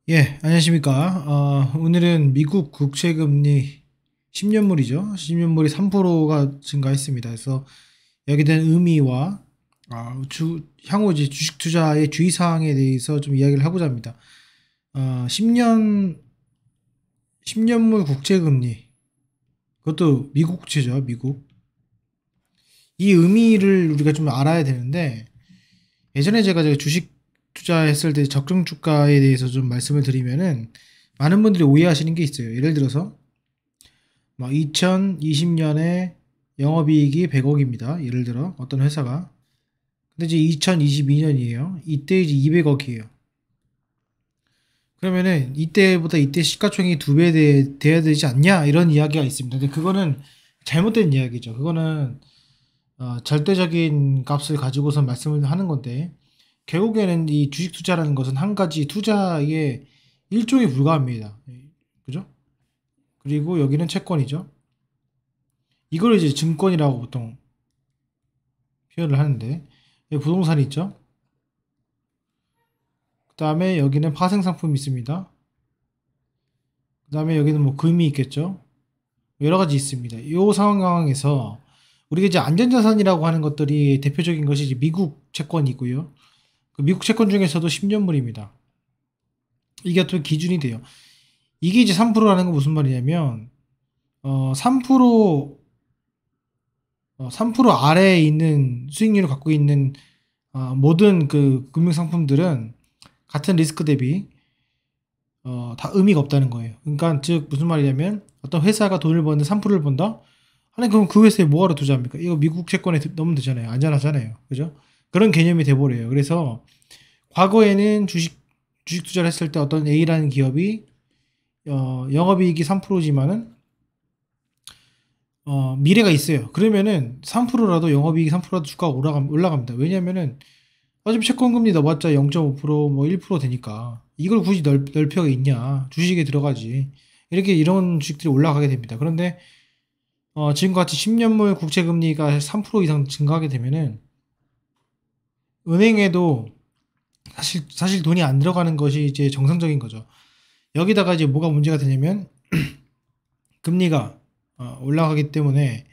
예, 안녕하십니까. 오늘은 미국 국채금리 10년물이죠. 10년물이 3%가 증가했습니다. 그래서 여기에 대한 의미와 향후 이제 주식 투자의 주의사항에 대해서 좀 이야기를 해보자 합니다. 10년물 국채금리, 그것도 미국 국채죠, 미국. 이 의미를 우리가 좀 알아야 되는데, 예전에 제가 주식 투자했을 때 적정 주가에 대해서 좀 말씀을 드리면은 많은 분들이 오해하시는 게 있어요. 예를 들어서 막 2020년에 영업이익이 100억입니다. 예를 들어 어떤 회사가. 근데 이제 2022년이에요. 이때 이제 200억이에요. 그러면은 이때 시가총액이 두 배 돼야 되지 않냐 이런 이야기가 있습니다. 근데 그거는 잘못된 이야기죠. 그거는 절대적인 값을 가지고서 말씀을 하는 건데, 결국에는 이 주식 투자라는 것은 한 가지 투자의 일종에 불과합니다. 그죠? 그리고 여기는 채권이죠. 이걸 이제 증권이라고 보통 표현을 하는데, 여기 부동산이 있죠. 그 다음에 여기는 파생상품이 있습니다. 그 다음에 여기는 뭐 금이 있겠죠. 여러 가지 있습니다. 이 상황에서 우리가 이제 안전자산이라고 하는 것들이 대표적인 것이 이제 미국 채권이고요. 그 미국 채권 중에서도 10년물입니다. 이게 또 기준이 돼요. 이게 이제 3%라는 건 무슨 말이냐면 3% 3% 아래에 있는 수익률을 갖고 있는 모든 그 금융 상품들은 같은 리스크 대비 다 의미가 없다는 거예요. 그러니까 즉 무슨 말이냐면 어떤 회사가 돈을 버는데 3%를 번다? 아니 그럼 그 회사에 뭐하러 투자합니까? 이거 미국 채권에 넣으면 되잖아요. 안전하잖아요. 그죠? 그런 개념이 돼버려요. 그래서 과거에는 주식 투자를 했을 때 어떤 A라는 기업이 영업이익이 3%지만은 미래가 있어요. 그러면은 3%라도 영업이익이 3%라도 주가가 올라갑니다. 왜냐면은 어차피 채권금리 넣어봤자 0.5%뭐 1% 되니까 이걸 굳이 넣을 필요가 있냐. 주식에 들어가지. 이런 주식들이 올라가게 됩니다. 그런데 지금같이 10년물 국채금리가 3% 이상 증가하게 되면은 은행에도 사실 돈이 안 들어가는 것이 이제 정상적인 거죠. 여기다가 이제 뭐가 문제가 되냐면 금리가 올라가기 때문에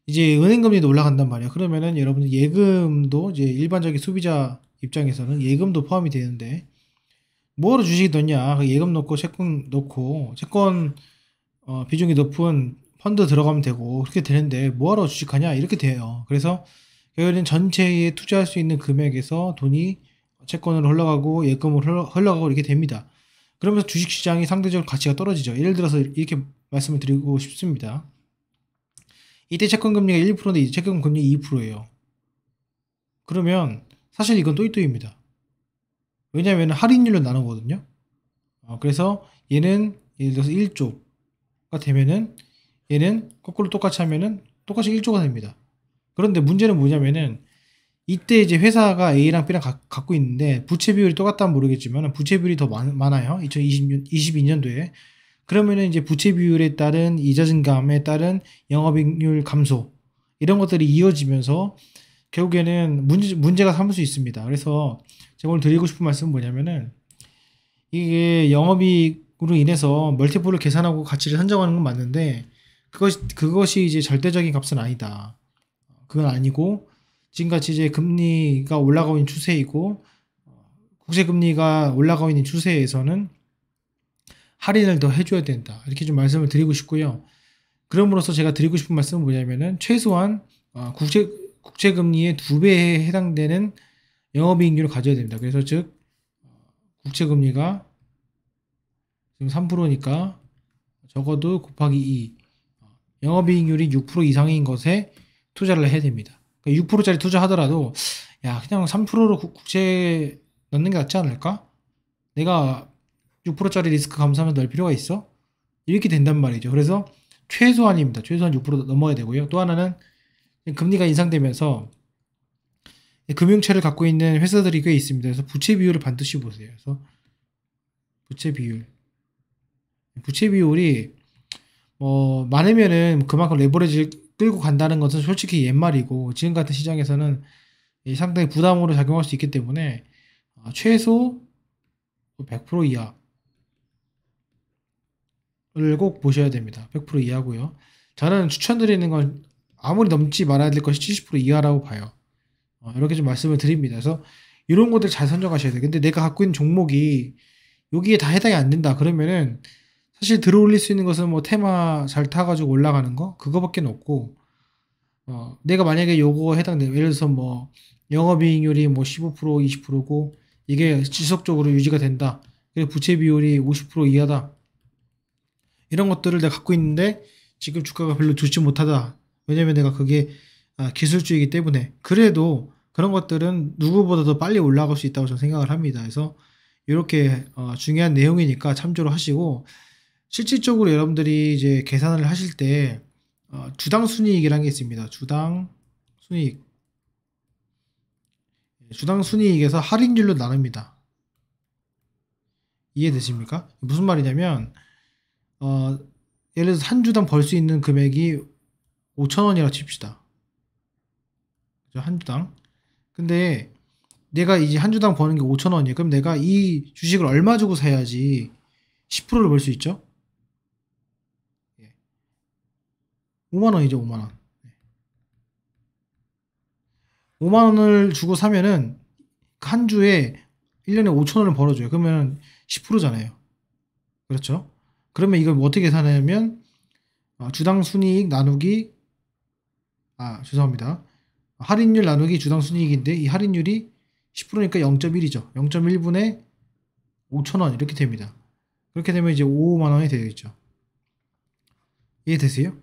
이제 은행 금리도 올라간단 말이야. 그러면은 여러분들 예금도 이제 일반적인 소비자 입장에서는 예금도 포함이 되는데 뭐하러 주식이 넣냐? 그 예금 넣고 채권 넣고 채권 비중이 높은 펀드 들어가면 되고 그렇게 되는데 뭐하러 주식하냐? 이렇게 돼요. 그래서 결국에는 전체에 투자할 수 있는 금액에서 돈이 채권으로 흘러가고 예금으로 흘러가고 이렇게 됩니다. 그러면서 주식시장이 상대적으로 가치가 떨어지죠. 예를 들어서 이렇게 말씀을 드리고 싶습니다. 이때 채권 금리가 1%인데 이제 채권 금리 2%예요. 그러면 사실 이건 또이또이입니다. 왜냐하면 할인율로 나누거든요. 그래서 얘는 예를 들어서 1조가 되면은 얘는 거꾸로 똑같이 하면은 똑같이 1조가 됩니다. 그런데 문제는 뭐냐면은 이때 이제 회사가 A랑 B랑 갖고 있는데 부채 비율이 똑같다면 모르겠지만 부채 비율이 더 많아요. 2022년도에. 그러면은 이제 부채 비율에 따른 이자 증감에 따른 영업이익률 감소 이런 것들이 이어지면서 결국에는 문제가 삼을 수 있습니다. 그래서 제가 오늘 드리고 싶은 말씀은 뭐냐면은 이게 영업이익으로 인해서 멀티플을 계산하고 가치를 산정하는 건 맞는데 그것이 이제 절대적인 값은 아니다. 그건 아니고 지금같이 이제 금리가 올라가고 있는 추세이고 국제 금리가 올라가고 있는 추세에서는 할인을 더 해줘야 된다. 이렇게 좀 말씀을 드리고 싶고요. 그럼으로써 제가 드리고 싶은 말씀은 뭐냐면은 최소한 국제 금리의 2배에 해당되는 영업이익률을 가져야 됩니다. 그래서 즉 국채 금리가 지금 3%니까 적어도 곱하기 2 영업이익률이 6% 이상인 것에 투자를 해야 됩니다. 그러니까 6%짜리 투자하더라도 야 그냥 3%로 국채 넣는 게 낫지 않을까? 내가 6%짜리 리스크 감수하면 넣을 필요가 있어? 이렇게 된단 말이죠. 그래서 최소한입니다. 최소한 6% 넘어야 되고요. 또 하나는 금리가 인상되면서 금융채를 갖고 있는 회사들이 꽤 있습니다. 그래서 부채 비율을 반드시 보세요. 그래서 부채 비율이 많으면은 그만큼 레버리지를 끌고 간다는 것은 솔직히 옛말이고 지금 같은 시장에서는 상당히 부담으로 작용할 수 있기 때문에 최소 100% 이하 꼭 보셔야 됩니다. 100% 이하고요. 저는 추천드리는 건 아무리 넘지 말아야 될 것이 70% 이하라고 봐요. 이렇게 좀 말씀을 드립니다. 그래서 이런 것들 잘 선정하셔야 돼요. 근데 내가 갖고 있는 종목이 여기에 다 해당이 안 된다 그러면은 사실 들어올릴 수 있는 것은 뭐 테마 잘 타가지고 올라가는 거 그거밖에 없고, 내가 만약에 요거 해당돼, 예를 들어서 뭐 영업이익률이 뭐 15% 20%고 이게 지속적으로 유지가 된다, 그리고 부채 비율이 50% 이하다, 이런 것들을 내가 갖고 있는데 지금 주가가 별로 좋지 못하다. 왜냐면 내가 그게 기술주의이기 때문에. 그래도 그런 것들은 누구보다도 빨리 올라갈 수 있다고 저는 생각을 합니다. 그래서 이렇게 중요한 내용이니까 참조를 하시고, 실질적으로 여러분들이 이제 계산을 하실 때 주당 순이익이라는 게 있습니다. 주당 순이익. 주당 순이익에서 할인율로 나눕니다. 이해되십니까? 무슨 말이냐면 예를 들어서 한 주당 벌 수 있는 금액이 5,000원이라고 칩시다. 그죠? 한 주당. 근데 내가 이제 한 주당 버는 게 5,000원이에요. 그럼 내가 이 주식을 얼마 주고 사야지 10%를 벌 수 있죠? 5만 원이죠, 5만 원. 5만 원을 주고 사면은 한 주에 1년에 5천 원을 벌어줘요. 그러면 10%잖아요. 그렇죠? 그러면 이걸 어떻게 계산하냐면 주당 순이익 나누기, 죄송합니다. 할인율 나누기 주당 순이익인데 이 할인율이 10%니까 0.1이죠. 0.1분의 5천 원 이렇게 됩니다. 그렇게 되면 이제 5만 원이 되겠죠. 이해되세요?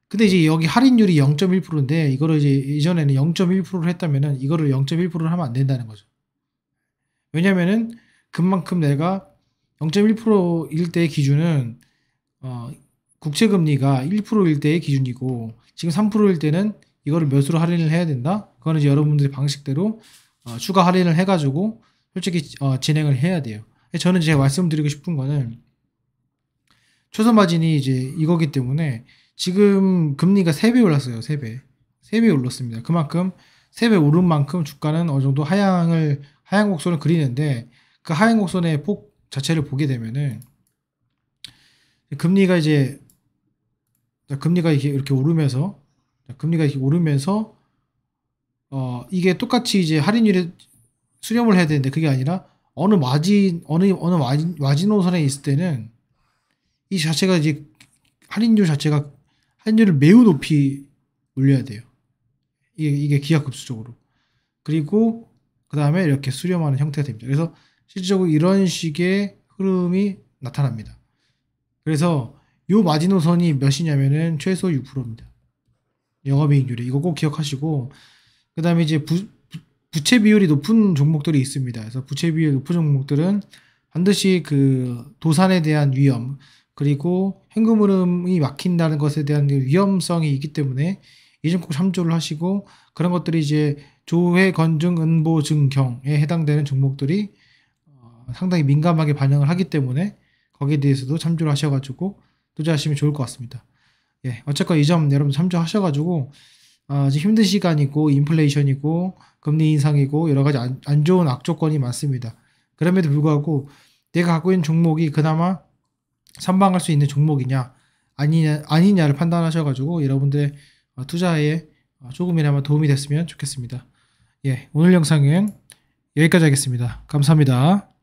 근데 이제 여기 할인율이 0.1%인데 이거를 이제 이전에는 0.1%를 했다면은 이거를 0.1%를 하면 안 된다는 거죠. 왜냐면은 그만큼 내가 0.1%일 때의 기준은 국채 금리가 1%일 때의 기준이고, 지금 3%일 때는 이거를 몇으로 할인을 해야 된다? 그거는 이제 여러분들의 방식대로 추가 할인을 해가지고 솔직히 진행을 해야 돼요. 저는 제가 말씀드리고 싶은 거는 최소 마진이 이제 이거기 때문에 지금 금리가 3배 올랐어요. 3배. 3배 올랐습니다. 그만큼 3배 오른 만큼 주가는 어느 정도 하향 곡선을 그리는데, 그 하향 곡선의 폭 자체를 보게 되면은 금리가 이제 이렇게 오르면서 이게 똑같이 이제 할인율에 수렴을 해야 되는데 그게 아니라 어느 마지노선에 있을 때는 이 자체가 이제 할인율을 매우 높이 올려야 돼요. 이게 기하급수적으로. 그리고 그 다음에 이렇게 수렴하는 형태가 됩니다. 그래서 실질적으로 이런 식의 흐름이 나타납니다. 그래서 요 마지노선이 몇이냐면은 최소 6%입니다. 영업이익률이. 이거 꼭 기억하시고, 그 다음에 이제 부채 비율이 높은 종목들이 있습니다. 그래서 부채 비율이 높은 종목들은 반드시 그 도산에 대한 위험, 그리고 현금 흐름이 막힌다는 것에 대한 위험성이 있기 때문에 이 점 꼭 참조를 하시고, 그런 것들이 이제 조회, 건증, 은보, 증경에 해당되는 종목들이 상당히 민감하게 반영을 하기 때문에 거기에 대해서도 참조를 하셔가지고 투자하시면 좋을 것 같습니다. 예, 어쨌건 이 점 여러분 참조하셔가지고 지금 힘든 시간이고 인플레이션이고 금리 인상이고 여러 가지 안 좋은 악조건이 많습니다. 그럼에도 불구하고 내가 갖고 있는 종목이 그나마 선방할 수 있는 종목이냐 아니냐를 판단하셔가지고 여러분들의 투자에 조금이나마 도움이 됐으면 좋겠습니다. 예, 오늘 영상은 여기까지 하겠습니다. 감사합니다.